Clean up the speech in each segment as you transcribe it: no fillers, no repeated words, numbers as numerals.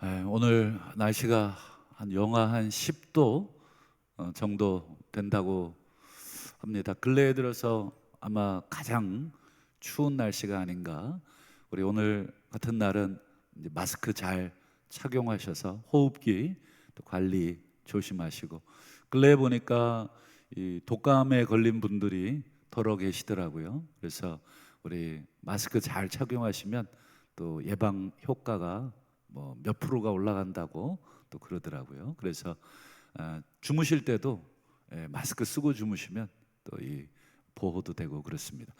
오늘 날씨가 한 영하 한 10도 정도 된다고 합니다. 근래에 들어서 아마 가장 추운 날씨가 아닌가. 우리 오늘 같은 날은 이제 마스크 잘 착용하셔서 호흡기 또 관리 조심하시고, 근래에 보니까 이 독감에 걸린 분들이 더러 계시더라고요. 그래서 우리 마스크 잘 착용하시면 또 예방 효과가 뭐 몇 프로가 올라간다고 또 그러더라고요. 그래서 주무실 때도 마스크 쓰고 주무시면 또 이 보호도 되고 그렇습니다.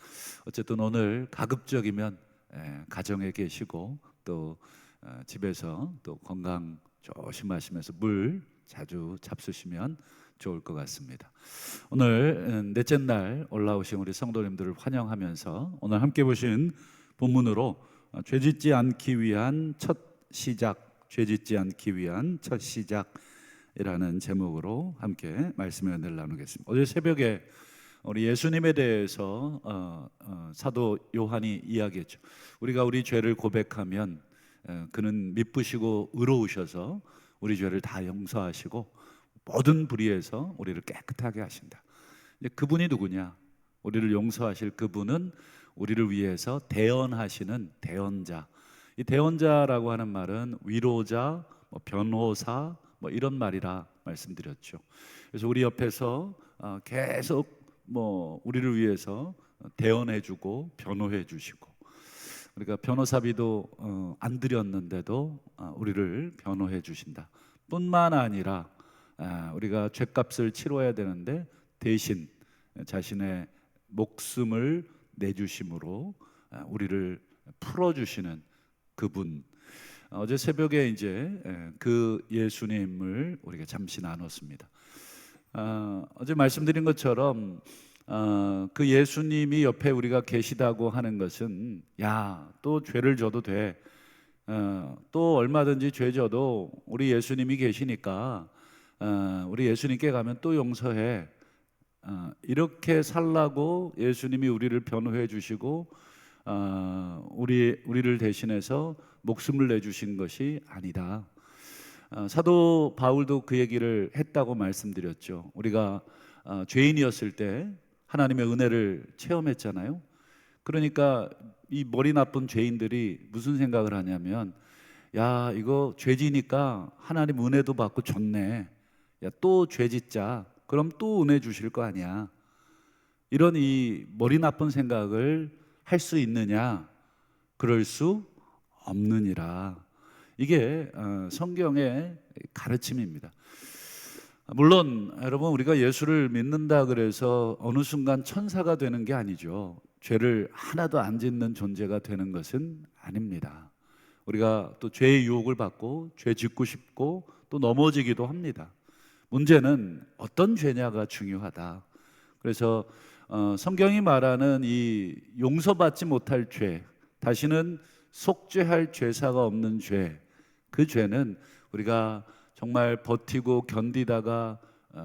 어쨌든 오늘 가급적이면 가정에 계시고 또 집에서 또 건강 조심하시면서 물 자주 잡수시면 좋을 것 같습니다. 오늘 넷째 날 올라오신 우리 성도님들을 환영하면서 오늘 함께 보신 본문으로 죄짓지 않기 위한 첫 시작, 죄짓지 않기 위한 첫 시작이라는 제목으로 함께 말씀의 은혜를 나누겠습니다. 어제 새벽에 우리 예수님에 대해서 사도 요한이 이야기했죠. 우리가 우리 죄를 고백하면 그는 미쁘시고 의로우셔서 우리 죄를 다 용서하시고 모든 불의에서 우리를 깨끗하게 하신다. 그분이 누구냐? 우리를 용서하실 그분은 우리를 위해서 대언하시는 대언자. 이 대언자라고 하는 말은 위로자, 변호사 이런 말이라 말씀드렸죠. 그래서 우리 옆에서 계속 우리를 위해서 대언해주고 변호해주시고, 우리가 변호사비도 안 드렸는데도 우리를 변호해 주신다. 뿐만 아니라 우리가 죄값을 치러야 되는데 대신 자신의 목숨을 내주심으로 우리를 풀어주시는 그분. 어제 새벽에 이제 그 예수님을 우리가 잠시 나눴습니다. 어제 말씀드린 것처럼 그 예수님이 옆에 우리가 계시다고 하는 것은 또 죄를 져도 돼, 또 얼마든지 죄 져도 우리 예수님이 계시니까 우리 예수님께 가면 또 용서해, 이렇게 살라고 예수님이 우리를 변호해 주시고 우리를 대신해서 목숨을 내주신 것이 아니다. 사도 바울도 그 얘기를 했다고 말씀드렸죠. 우리가 죄인이었을 때 하나님의 은혜를 체험했잖아요. 그러니까 이 머리 나쁜 죄인들이 무슨 생각을 하냐면, 이거 죄지니까 하나님 은혜도 받고 좋네, 또 죄짓자, 그럼 또 은혜 주실 거 아니야, 이런 이 머리 나쁜 생각을 할 수 있느냐? 그럴 수 없느니라. 이게 성경의 가르침입니다. 물론 여러분, 우리가 예수를 믿는다 그래서 어느 순간 천사가 되는 게 아니죠. 죄를 하나도 안 짓는 존재가 되는 것은 아닙니다. 우리가 또 죄의 유혹을 받고 죄 짓고 싶고 또 넘어지기도 합니다. 문제는 어떤 죄냐가 중요하다. 그래서 성경이 말하는 이 용서받지 못할 죄, 다시는 속죄할 죄사가 없는 죄, 그 죄는 우리가 정말 버티고 견디다가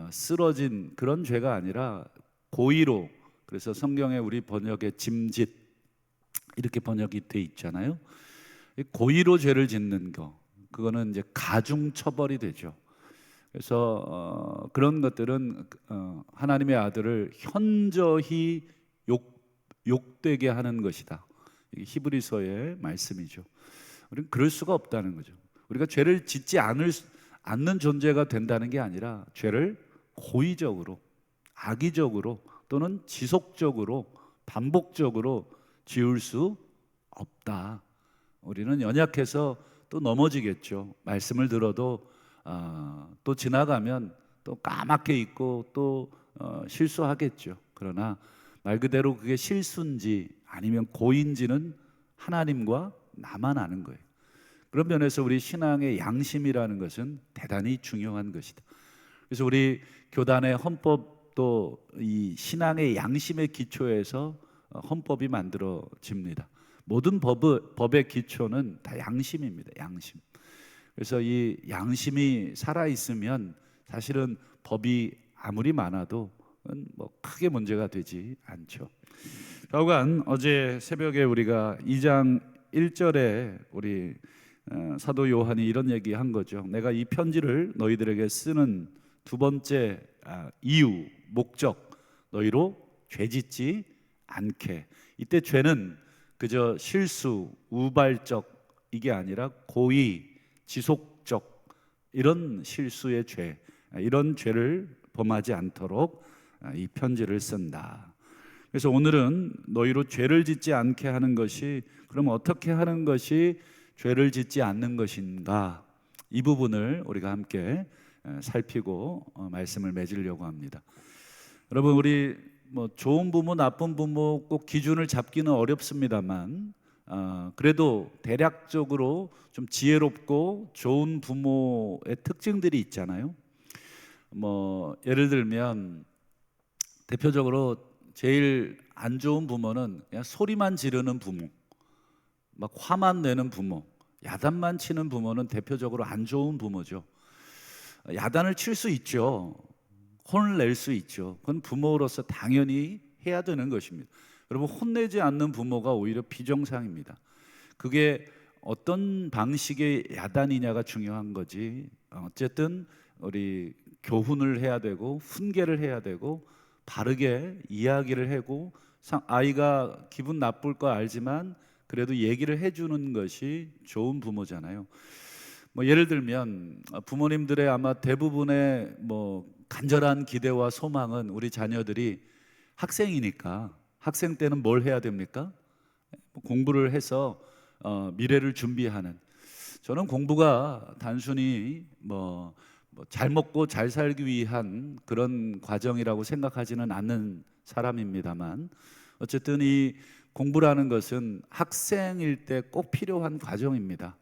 쓰러진 그런 죄가 아니라 고의로, 그래서 성경에 우리 번역에 짐짓 이렇게 번역이 돼 있잖아요. 고의로 죄를 짓는 거, 그거는 이제 가중 처벌이 되죠. 그래서 그런 것들은 하나님의 아들을 현저히 욕되게 하는 것이다. 이게 히브리서의 말씀이죠. 우리는 그럴 수가 없다는 거죠. 우리가 죄를 짓지 않는 존재가 된다는 게 아니라 죄를 고의적으로, 악의적으로 또는 지속적으로 반복적으로 지을 수 없다. 우리는 연약해서 또 넘어지겠죠. 말씀을 들어도 또 지나가면 또 까맣게 잊고 또 실수하겠죠. 그러나 말 그대로 그게 실수인지 아니면 고의인지는 하나님과 나만 아는 거예요. 그런 면에서 우리 신앙의 양심이라는 것은 대단히 중요한 것이다. 그래서 우리 교단의 헌법도 이 신앙의 양심의 기초에서 헌법이 만들어집니다. 모든 법의 기초는 다 양심입니다. 양심. 그래서 이 양심이 살아있으면 사실은 법이 아무리 많아도 크게 문제가 되지 않죠. 하여간 어제 새벽에 우리가 2장 1절에 우리 사도 요한이 이런 얘기한 거죠. 내가 이 편지를 너희들에게 쓰는 두 번째 이유, 목적, 너희로 죄짓지 않게. 이때 죄는 그저 실수, 우발적 이게 아니라 고의, 지속적 이런 실수의 죄, 이런 죄를 범하지 않도록 이 편지를 쓴다. 그래서 오늘은 너희로 죄를 짓지 않게 하는 것이, 그럼 어떻게 하는 것이 죄를 짓지 않는 것인가? 이 부분을 우리가 함께 살피고 말씀을 맺으려고 합니다. 여러분, 우리 좋은 부모, 나쁜 부모 꼭 기준을 잡기는 어렵습니다만 그래도 대략적으로 좀 지혜롭고 좋은 부모의 특징들이 있잖아요. 예를 들면 대표적으로 제일 안 좋은 부모는 그냥 소리만 지르는 부모, 막 화만 내는 부모, 야단만 치는 부모는 대표적으로 안 좋은 부모죠. 야단을 칠 수 있죠. 혼을 낼 수 있죠. 그건 부모로서 당연히 해야 되는 것입니다. 여러분, 혼내지 않는 부모가 오히려 비정상입니다. 그게 어떤 방식의 야단이냐가 중요한 거지. 어쨌든 우리 교훈을 해야 되고 훈계를 해야 되고 바르게 이야기를 하고, 아이가 기분 나쁠 거 알지만 그래도 얘기를 해주는 것이 좋은 부모잖아요. 예를 들면 부모님들의 아마 대부분의 간절한 기대와 소망은 우리 자녀들이 학생이니까, 학생 때는 뭘 해야 됩니까? 공부를 해서 미래를 준비하는. 저는 공부가 단순히 잘 먹고 잘 살기 위한 그런 과정이라고 생각하지는 않는 사람입니다만, 어쨌든 이 공부라는 것은 학생일 때 꼭 필요한 과정입니다.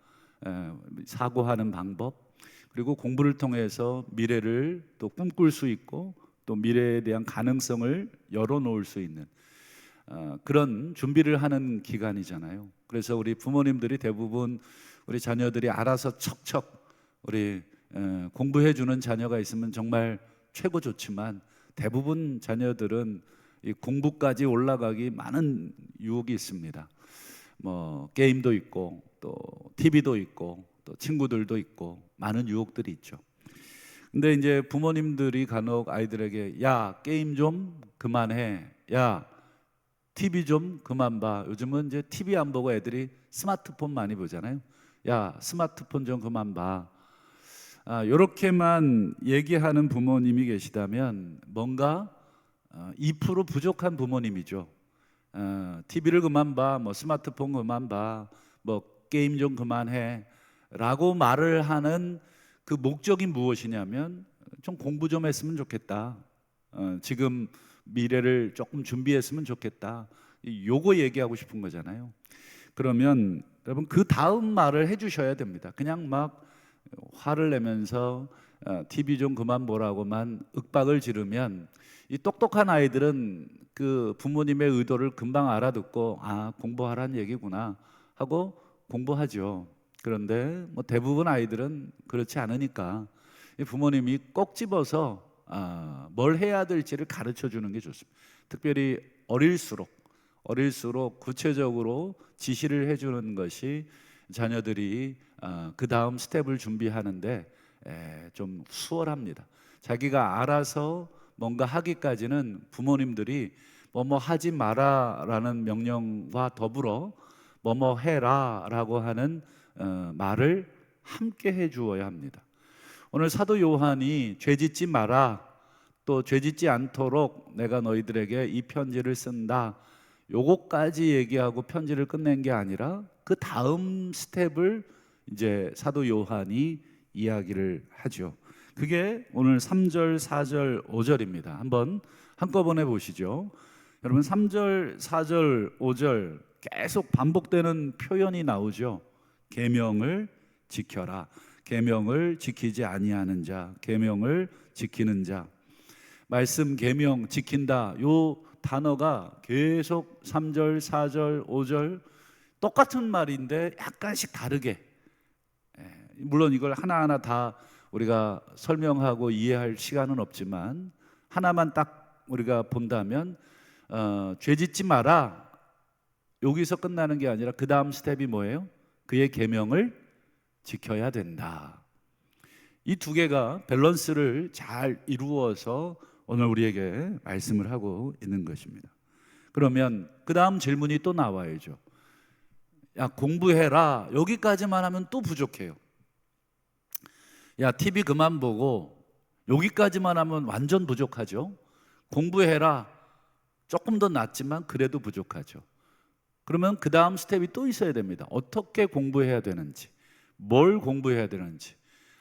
사고하는 방법, 그리고 공부를 통해서 미래를 또 꿈꿀 수 있고 또 미래에 대한 가능성을 열어놓을 수 있는 그런 준비를 하는 기간이잖아요. 그래서 우리 부모님들이 대부분 우리 자녀들이 알아서 척척 우리 공부해 주는 자녀가 있으면 정말 최고 좋지만, 대부분 자녀들은 이 공부까지 올라가기 많은 유혹이 있습니다. 게임도 있고 또 TV도 있고 또 친구들도 있고 많은 유혹들이 있죠. 근데 이제 부모님들이 간혹 아이들에게 야, 게임 좀 그만해, 야, TV 좀 그만 봐. 요즘은 이제 TV 안 보고 애들이 스마트폰 많이 보잖아요. 야, 스마트폰 좀 그만 봐. 이렇게만 얘기하는 부모님이 계시다면 뭔가 2% 부족한 부모님이죠. TV를 그만 봐, 스마트폰 그만 봐, 게임 좀 그만해 라고 말을 하는 그 목적이 무엇이냐면, 좀 공부 좀 했으면 좋겠다, 지금 미래를 조금 준비했으면 좋겠다, 요거 얘기하고 싶은 거잖아요. 그러면 여러분, 그 다음 말을 해주셔야 됩니다. 그냥 막 화를 내면서 TV 좀 그만 보라고만 윽박을 지르면 이 똑똑한 아이들은 그 부모님의 의도를 금방 알아듣고 공부하라는 얘기구나 하고 공부하죠. 그런데 대부분 아이들은 그렇지 않으니까 부모님이 꼭 집어서 뭘 해야 될지를 가르쳐 주는 게 좋습니다. 특별히 어릴수록 구체적으로 지시를 해주는 것이 자녀들이 그 다음 스텝을 준비하는데 좀 수월합니다. 자기가 알아서 뭔가 하기까지는 부모님들이 뭐뭐 하지 마라 라는 명령과 더불어 뭐뭐 해라 라고 하는 말을 함께 해주어야 합니다. 오늘 사도 요한이 죄짓지 마라, 또 죄짓지 않도록 내가 너희들에게 이 편지를 쓴다, 요거까지 얘기하고 편지를 끝낸 게 아니라 그 다음 스텝을 이제 사도 요한이 이야기를 하죠. 그게 오늘 3절, 4절, 5절입니다. 한번 한꺼번에 보시죠. 여러분, 3절, 4절, 5절 계속 반복되는 표현이 나오죠. 계명을 지켜라, 계명을 지키지 아니하는 자, 계명을 지키는 자. 말씀 계명 지킨다, 요 단어가 계속 3절, 4절, 5절 똑같은 말인데 약간씩 다르게, 물론 이걸 하나하나 다 우리가 설명하고 이해할 시간은 없지만 하나만 딱 우리가 본다면 죄짓지 마라, 여기서 끝나는 게 아니라 그 다음 스텝이 뭐예요? 그의 계명을 지켜야 된다. 이 두 개가 밸런스를 잘 이루어서 오늘 우리에게 말씀을 하고 있는 것입니다. 그러면 그 다음 질문이 또 나와야죠. 야, 공부해라. 여기까지만 하면 또 부족해요. 야, TV 그만 보고 여기까지만 하면 완전 부족하죠. 공부해라. 조금 더 낫지만 그래도 부족하죠. 그러면 그 다음 스텝이 또 있어야 됩니다. 어떻게 공부해야 되는지, 뭘 공부해야 되는지.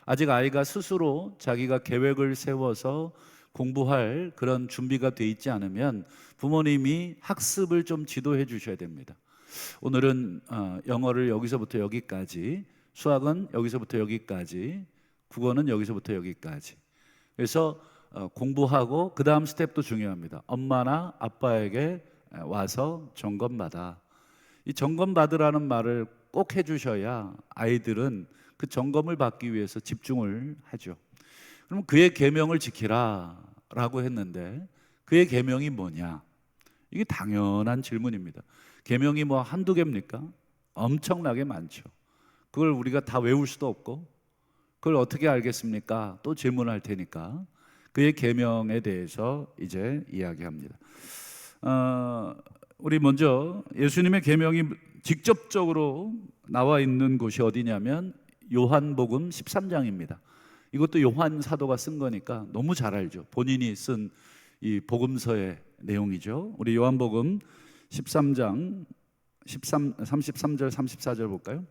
아직 아이가 스스로 자기가 계획을 세워서 공부할 그런 준비가 돼 있지 않으면 부모님이 학습을 좀 지도해 주셔야 됩니다. 오늘은 영어를 여기서부터 여기까지, 수학은 여기서부터 여기까지, 국어는 여기서부터 여기까지. 그래서 공부하고 그 다음 스텝도 중요합니다. 엄마나 아빠에게 와서 점검받아. 이 점검받으라는 말을 꼭 해주셔야 아이들은 그 점검을 받기 위해서 집중을 하죠. 그럼 그의 계명을 지키라 라고 했는데 그의 계명이 뭐냐? 이게 당연한 질문입니다. 계명이 뭐 한두 개입니까? 엄청나게 많죠. 그걸 우리가 다 외울 수도 없고 그걸 어떻게 알겠습니까? 또 질문할 테니까 그의 계명에 대해서 이제 이야기합니다. 우리 먼저 예수님의 계명이 직접적으로 나와 있는 곳이 어디냐면 요한복음 13장입니다. 이것도 요한 사도가 쓴 거니까 너무 잘 알죠. 본인이 쓴 이 복음서의 내용이죠. 우리 요한복음 13장 33절 34절 볼까요?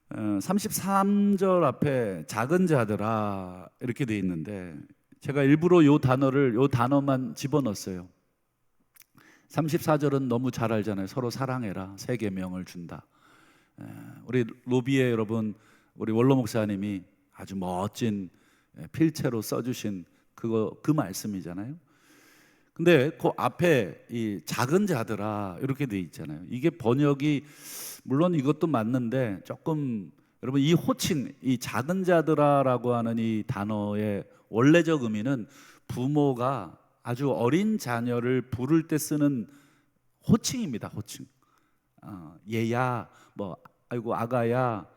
33절 앞에 작은 자들아 이렇게 돼 있는데 제가 일부러 요 단어만 집어넣었어요. 34절은 너무 잘 알잖아요. 서로 사랑해라. 새 계명을 준다. 우리 로비에 여러분, 우리 원로 목사님이 아주 멋진 필체로 써주신 그 말씀이잖아요. 근데 그 앞에 이 작은 자들아 이렇게 돼 있잖아요. 이게 번역이 물론 이것도 맞는데 조금 여러분 이 호칭, 이 작은 자들아라고 하는 이 단어의 원래적 의미는 부모가 아주 어린 자녀를 부를 때 쓰는 호칭입니다. 호칭. 얘야, 뭐 아이고 아가야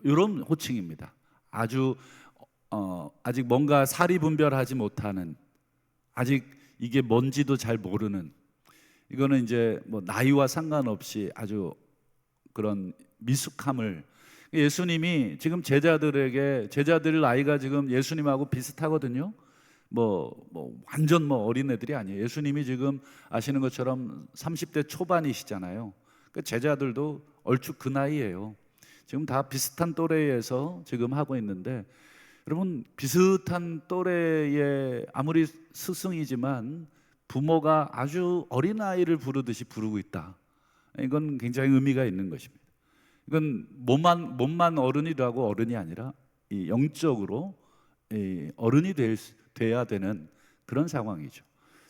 이런 호칭입니다. 아주 아직 뭔가 사리 분별하지 못하는, 아직 이게 뭔지도 잘 모르는, 이거는 이제 뭐 나이와 상관없이 아주 그런 미숙함을, 예수님이 지금 제자들 나이가 지금 예수님하고 비슷하거든요. 완전 어린애들이 아니에요. 예수님이 지금 아시는 것처럼 30대 초반이시잖아요. 그 제자들도 얼추 그 나이예요. 지금 다 비슷한 또래에서 지금 하고 있는데, 여러분 비슷한 또래의 아무리 스승이지만 부모가 아주 어린아이를 부르듯이 부르고 있다. 이건 굉장히 의미가 있는 것입니다. 이건 몸만 어른이라고 어른이 아니라 이 영적으로 어른이 돼야 되는 그런 상황이죠.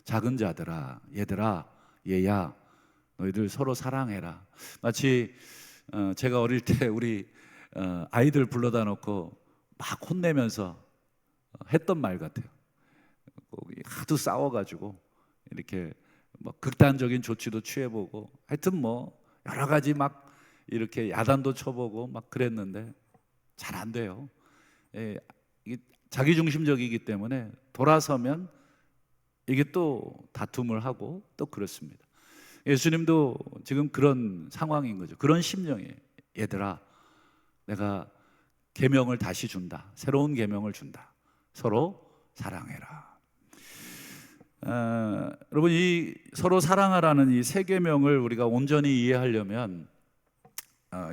작은 자들아, 얘들아, 얘야, 너희들 서로 사랑해라. 마치 제가 어릴 때 우리 아이들 불러다 놓고 막 혼내면서 했던 말 같아요. 하도 싸워가지고 이렇게 극단적인 조치도 취해보고 하여튼 여러 가지 막 이렇게 야단도 쳐보고 막 그랬는데 잘 안 돼요. 이게 자기중심적이기 때문에 돌아서면 이게 또 다툼을 하고 또 그렇습니다. 예수님도 지금 그런 상황인 거죠. 그런 심정이에요. 얘들아, 내가 계명을 다시 준다. 새로운 계명을 준다. 서로 사랑해라. 여러분 이 서로 사랑하라는 이 새 계명을 우리가 온전히 이해하려면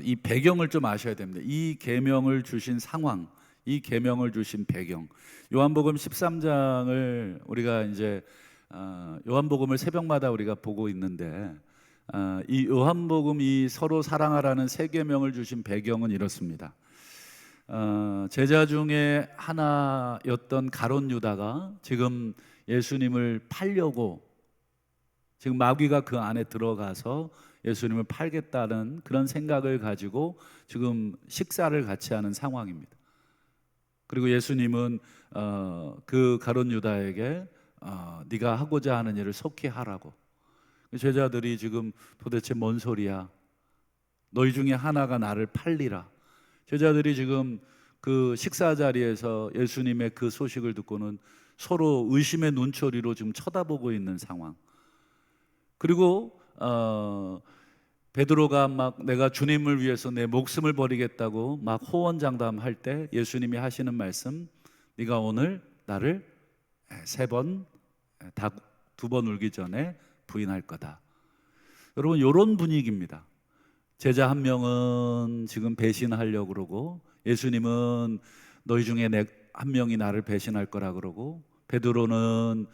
이 배경을 좀 아셔야 됩니다. 이 계명을 주신 상황, 이 계명을 주신 배경. 요한복음 13장을 우리가 이제 요한복음을 새벽마다 우리가 보고 있는데 이 요한복음 이 서로 사랑하라는 새 계명을 주신 배경은 이렇습니다. 제자 중에 하나였던 가룟 유다가 지금 예수님을 팔려고, 지금 마귀가 그 안에 들어가서 예수님을 팔겠다는 그런 생각을 가지고 지금 식사를 같이 하는 상황입니다. 그리고 예수님은 그 가룟 유다에게 네가 하고자 하는 일을 속히 하라고. 제자들이 지금 도대체 뭔 소리야? 너희 중에 하나가 나를 팔리라. 제자들이 지금 그 식사 자리에서 예수님의 그 소식을 듣고는 서로 의심의 눈초리로 지금 쳐다보고 있는 상황. 그리고 베드로가 막 내가 주님을 위해서 내 목숨을 버리겠다고 막 호언장담할 때 예수님이 하시는 말씀, 네가 오늘 나를 세 번, 닭 두 번 울기 전에 부인할 거다. 여러분, 이런 분위기입니다. 제자 한 명은 지금 배신하려고 그러고, 예수님은 너희 중에 한 명이 나를 배신할 거라 그러고, 베드로는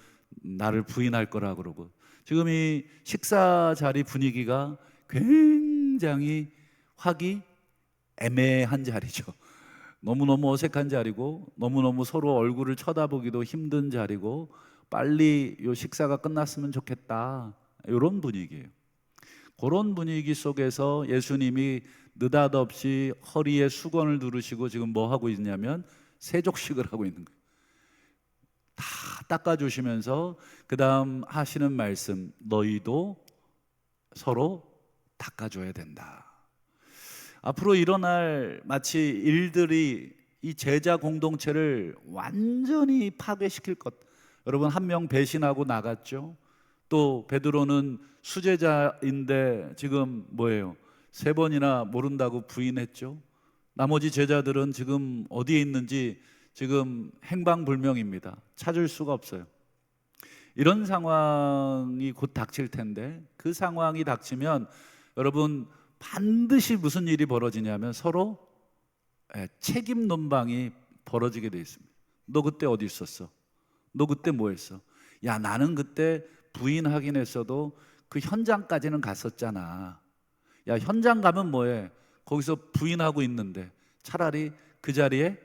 나를 부인할 거라 그러고, 지금 이 식사 자리 분위기가 굉장히 화기애매한 자리죠. 너무너무 어색한 자리고, 너무너무 서로 얼굴을 쳐다보기도 힘든 자리고, 빨리 이 식사가 끝났으면 좋겠다, 이런 분위기예요. 그런 분위기 속에서 예수님이 느닷없이 허리에 수건을 두르시고 지금 뭐 하고 있냐면 세족식을 하고 있는 거예요. 다 닦아주시면서 그 다음 하시는 말씀, 너희도 서로 닦아줘야 된다. 앞으로 일어날 마치 일들이 이 제자 공동체를 완전히 파괴시킬 것. 여러분, 한 명 배신하고 나갔죠. 또 베드로는 수제자인데 지금 뭐예요? 세 번이나 모른다고 부인했죠. 나머지 제자들은 지금 어디에 있는지 지금 행방불명입니다. 찾을 수가 없어요. 이런 상황이 곧 닥칠 텐데, 그 상황이 닥치면 여러분 반드시 무슨 일이 벌어지냐면 서로 책임 논방이 벌어지게 돼 있습니다. 너 그때 어디 있었어? 너 그때 뭐 했어? 야, 나는 그때 부인하긴 했어도 그 현장까지는 갔었잖아. 야, 현장 가면 뭐해? 거기서 부인하고 있는데 차라리 그 자리에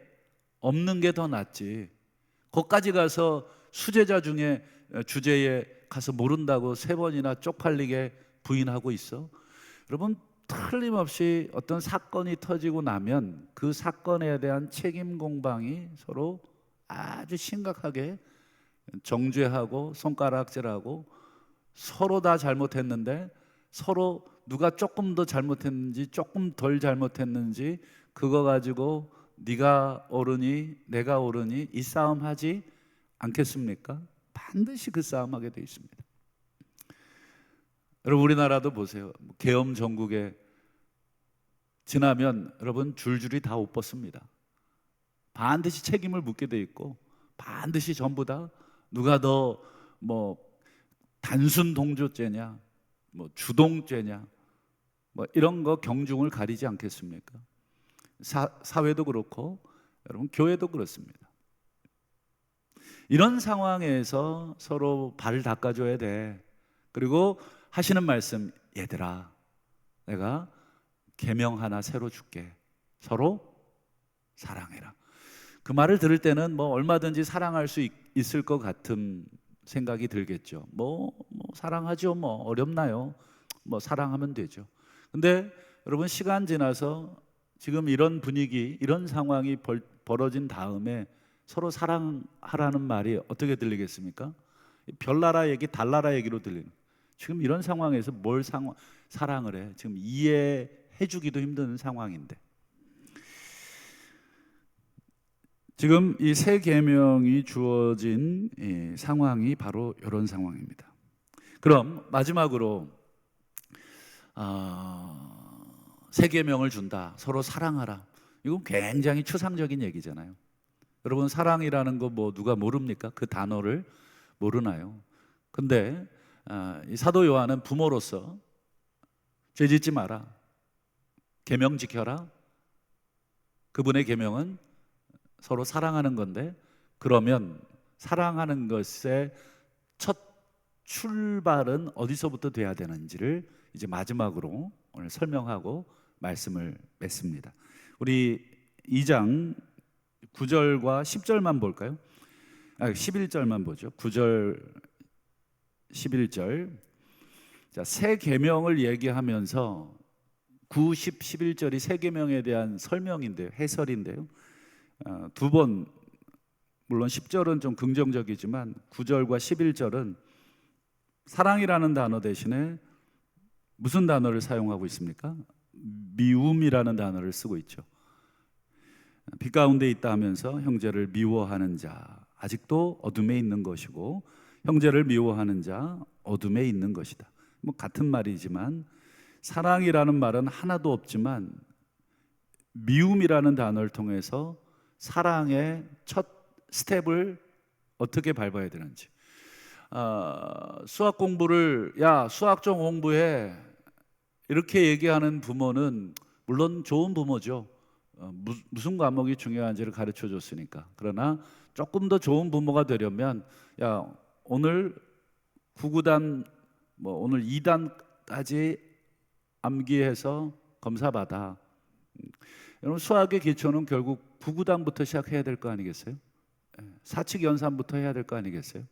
없는 게 더 낫지. 거기까지 가서 수제자 중에 주제에 가서 모른다고 세 번이나 쪽팔리게 부인하고 있어. 여러분, 틀림없이 어떤 사건이 터지고 나면 그 사건에 대한 책임 공방이 서로 아주 심각하게 정죄하고 손가락질하고, 서로 다 잘못했는데 서로 누가 조금 더 잘못했는지 조금 덜 잘못했는지 그거 가지고 네가 옳으니 내가 옳으니 이 싸움 하지 않겠습니까? 반드시 그 싸움하게 돼 있습니다. 여러분, 우리나라도 보세요. 계엄 전국에 지나면 여러분 줄줄이 다 옷 벗습니다. 반드시 책임을 묻게 돼 있고, 반드시 전부 다 누가 더 뭐 단순 동조죄냐, 뭐 주동죄냐, 뭐 이런 거 경중을 가리지 않겠습니까? 사회도 그렇고 여러분 교회도 그렇습니다. 이런 상황에서 서로 발을 닦아줘야 돼. 그리고 하시는 말씀, 얘들아, 내가 계명 하나 새로 줄게. 서로 사랑해라. 그 말을 들을 때는 뭐 얼마든지 사랑할 수 있을 것 같은 생각이 들겠죠. 뭐 사랑하죠. 뭐 어렵나요? 뭐 사랑하면 되죠. 근데 여러분, 시간 지나서 지금 이런 분위기, 이런 상황이 벌어진 다음에 서로 사랑하라는 말이 어떻게 들리겠습니까? 별나라 얘기, 달나라 얘기로 들리는. 지금 이런 상황에서 뭘 사랑을 해? 지금 이해해주기도 힘든 상황인데. 지금 이 새 계명이 주어진 이 상황이 바로 이런 상황입니다. 그럼 마지막으로 새 계명을 준다. 서로 사랑하라. 이건 굉장히 추상적인 얘기잖아요. 여러분, 사랑이라는 거 뭐 누가 모릅니까? 그 단어를 모르나요? 근데 이 사도 요한은 부모로서 죄 짓지 마라, 계명 지켜라. 그분의 계명은 서로 사랑하는 건데, 그러면 사랑하는 것의 첫 출발은 어디서부터 돼야 되는지를 이제 마지막으로 오늘 설명하고 말씀을 맺습니다. 우리 2장 9절과 10절만 볼까요? 11절만 보죠. 9절 11절. 자, 새 계명을 얘기하면서 9, 10, 11절이 새 계명에 대한 설명인데요, 해설인데요. 두 번, 물론 10절은 좀 긍정적이지만 9절과 11절은 사랑이라는 단어 대신에 무슨 단어를 사용하고 있습니까? 미움이라는 단어를 쓰고 있죠. 빛 가운데 있다 하면서 형제를 미워하는 자 아직도 어둠에 있는 것이고, 형제를 미워하는 자 어둠에 있는 것이다. 뭐 같은 말이지만 사랑이라는 말은 하나도 없지만 미움이라는 단어를 통해서 사랑의 첫 스텝을 어떻게 밟아야 되는지. 수학 공부를 야 수학 좀 공부해 이렇게 얘기하는 부모는 물론 좋은 부모죠. 무슨 과목이 중요한지를 가르쳐 줬으니까. 그러나 조금 더 좋은 부모가 되려면 야 오늘 9구단 오늘 2단까지 암기해서 검사 받아. 여러분 수학의 기초는 결국 9구단부터 시작해야 될 거 아니겠어요? 사칙 연산부터 해야 될 거 아니겠어요?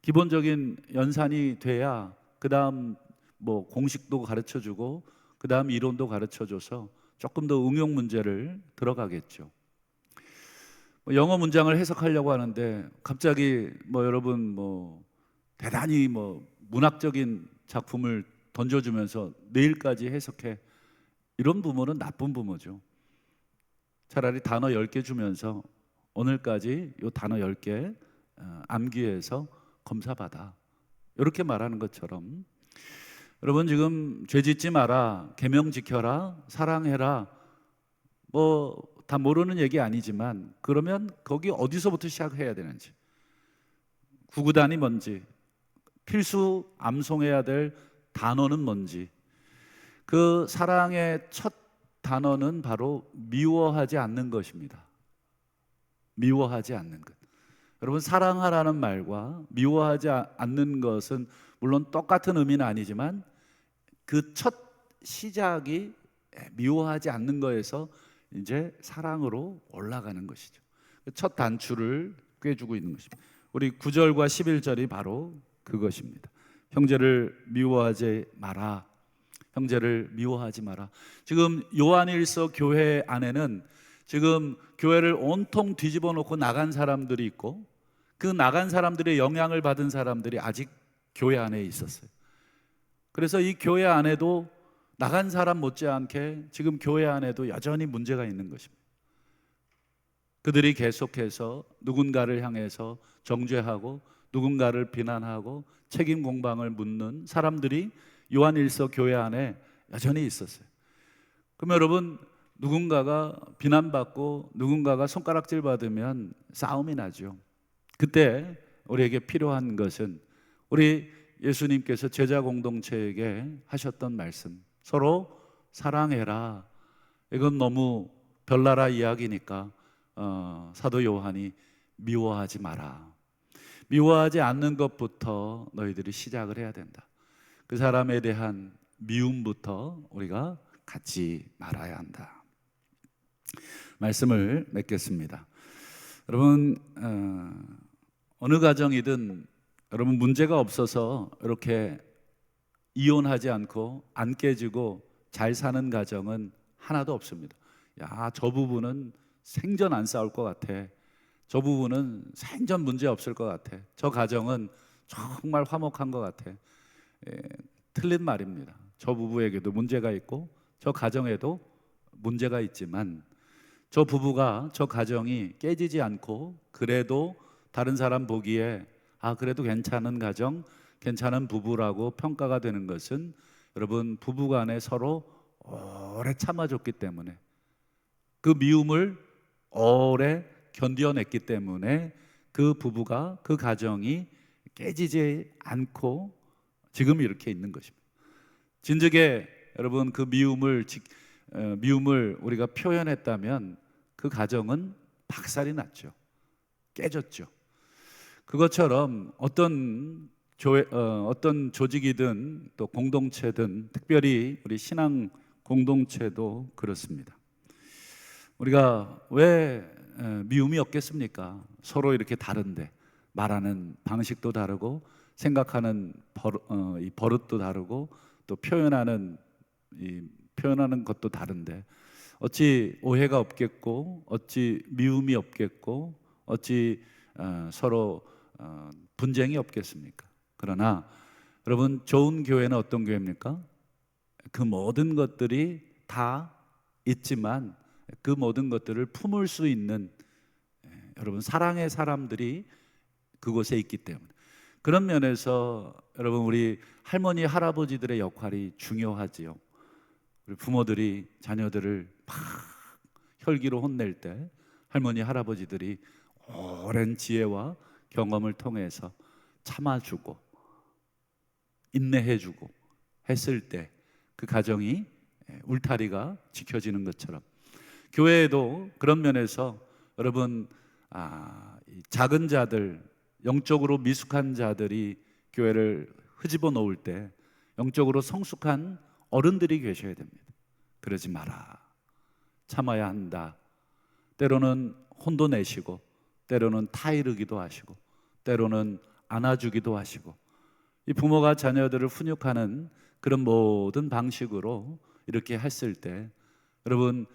기본적인 연산이 돼야 그 다음 공식도 가르쳐 주고 그 다음 이론도 가르쳐 줘서 조금 더 응용 문제를 들어가겠죠. 영어 문장을 해석하려고 하는데 갑자기 여러분 대단히 문학적인 작품을 던져주면서 내일까지 해석해, 이런 부모는 나쁜 부모죠. 차라리 단어 10개 주면서 오늘까지 요 단어 10개 암기해서 검사 받아, 이렇게 말하는 것처럼 여러분 지금 죄 짓지 마라, 계명 지켜라, 사랑해라, 다 모르는 얘기 아니지만 그러면 거기 어디서부터 시작해야 되는지, 구구단이 뭔지, 필수 암송해야 될 단어는 뭔지, 그 사랑의 첫 단어는 바로 미워하지 않는 것입니다. 미워하지 않는 것. 여러분 사랑하라는 말과 미워하지 않는 것은 물론 똑같은 의미는 아니지만 그 첫 시작이 미워하지 않는 거에서 이제 사랑으로 올라가는 것이죠. 첫 단추를 꿰주고 있는 것입니다. 우리 9절과 11절이 바로 그것입니다. 형제를 미워하지 마라. 형제를 미워하지 마라. 지금 요한일서 교회 안에는 지금 교회를 온통 뒤집어 놓고 나간 사람들이 있고, 그 나간 사람들의 영향을 받은 사람들이 아직 교회 안에 있었어요. 그래서 이 교회 안에도 나간 사람 못지않게 지금 교회 안에도 여전히 문제가 있는 것입니다. 그들이 계속해서 누군가를 향해서 정죄하고 누군가를 비난하고 책임 공방을 묻는 사람들이 요한일서 교회 안에 여전히 있었어요. 그럼 여러분 누군가가 비난받고 누군가가 손가락질 받으면 싸움이 나죠. 그때 우리에게 필요한 것은 우리 예수님께서 제자 공동체에게 하셨던 말씀, 서로 사랑해라. 이건 너무 별나라 이야기니까 사도 요한이 미워하지 마라. 미워하지 않는 것부터 너희들이 시작을 해야 된다. 그 사람에 대한 미움부터 우리가 갖지 말아야 한다. 말씀을 맺겠습니다. 여러분 어느 가정이든 여러분 문제가 없어서 이렇게 이혼하지 않고 안 깨지고 잘 사는 가정은 하나도 없습니다. 야, 저 부부는 생전 안 싸울 것 같아. 저 부부는 생전 문제 없을 것 같아. 저 가정은 정말 화목한 것 같아. 틀린 말입니다. 저 부부에게도 문제가 있고 저 가정에도 문제가 있지만 저 부부가, 저 가정이 깨지지 않고 그래도 다른 사람 보기에 그래도 괜찮은 가정, 괜찮은 부부라고 평가가 되는 것은 여러분 부부간에 서로 오래 참아줬기 때문에, 그 미움을 오래 견뎌냈기 때문에 그 부부가, 그 가정이 깨지지 않고 지금 이렇게 있는 것입니다. 진즉에 여러분 그 미움을 우리가 표현했다면 그 가정은 박살이 났죠. 깨졌죠. 그것처럼 어떤 조직이든 또 공동체든, 특별히 우리 신앙 공동체도 그렇습니다. 우리가 왜 미움이 없겠습니까? 서로 이렇게 다른데 말하는 방식도 다르고 생각하는 버릇도 다르고 또 표현하는 것도 다른데 어찌 오해가 없겠고 어찌 미움이 없겠고 어찌 서로 분쟁이 없겠습니까? 그러나 여러분 좋은 교회는 어떤 교회입니까? 그 모든 것들이 다 있지만 그 모든 것들을 품을 수 있는 여러분 사랑의 사람들이 그곳에 있기 때문에 그런 면에서 여러분 우리 할머니 할아버지들의 역할이 중요하지요. 우리 부모들이 자녀들을 막 혈기로 혼낼 때 할머니 할아버지들이 오랜 지혜와 경험을 통해서 참아주고 인내해주고 했을 때 그 가정이 울타리가 지켜지는 것처럼 교회에도 그런 면에서 여러분 이 작은 자들, 영적으로 미숙한 자들이 교회를 흐집어 놓을 때 영적으로 성숙한 어른들이 계셔야 됩니다. 그러지 마라, 참아야 한다. 때로는 혼도 내시고 때로는 타이르기도 하시고 때로는 안아주기도 하시고 이 부모가 자녀들을 훈육하는 그런 모든 방식으로 이렇게 했을 때 여러분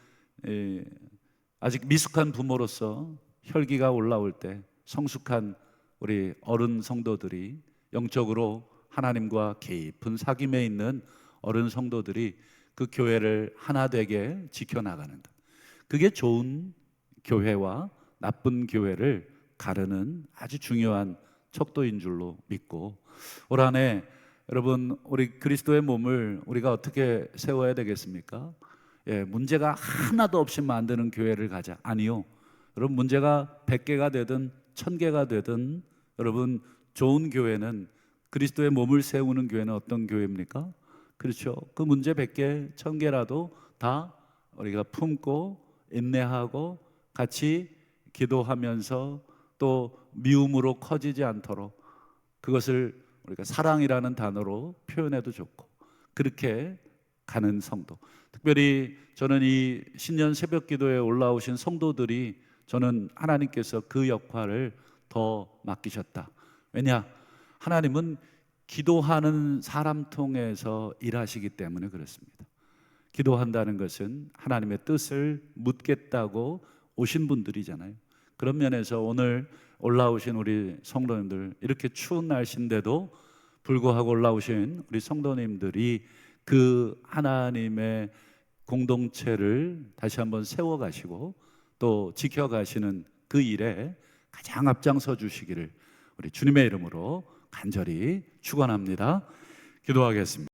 아직 미숙한 부모로서 혈기가 올라올 때 성숙한 우리 어른 성도들이 영적으로 하나님과 깊은 사귐에 있는 어른 성도들이 그 교회를 하나 되게 지켜나가는 것, 그게 좋은 교회와 나쁜 교회를 가르는 아주 중요한 척도인 줄로 믿고 올 한 해 여러분 우리 그리스도의 몸을 우리가 어떻게 세워야 되겠습니까? 문제가 하나도 없이 만드는 교회를 가자. 아니요. 여러분 문제가 100개가 되든 1000개가 되든 여러분 좋은 교회는 그리스도의 몸을 세우는 교회는 어떤 교회입니까? 그렇죠. 그 문제 100개, 1000개라도 다 우리가 품고 인내하고 같이 기도하면서 또 미움으로 커지지 않도록 그것을 우리가 사랑이라는 단어로 표현해도 좋고 그렇게 가는 성도, 특별히 저는 이 신년 새벽 기도에 올라오신 성도들이 저는 하나님께서 그 역할을 더 맡기셨다. 왜냐? 하나님은 기도하는 사람 통해서 일하시기 때문에 그렇습니다. 기도한다는 것은 하나님의 뜻을 묻겠다고 오신 분들이잖아요. 그런 면에서 오늘 올라오신 우리 성도님들, 이렇게 추운 날씨인데도 불구하고 올라오신 우리 성도님들이 그 하나님의 공동체를 다시 한번 세워가시고 또 지켜가시는 그 일에 가장 앞장서 주시기를 우리 주님의 이름으로 간절히 축원합니다. 기도하겠습니다.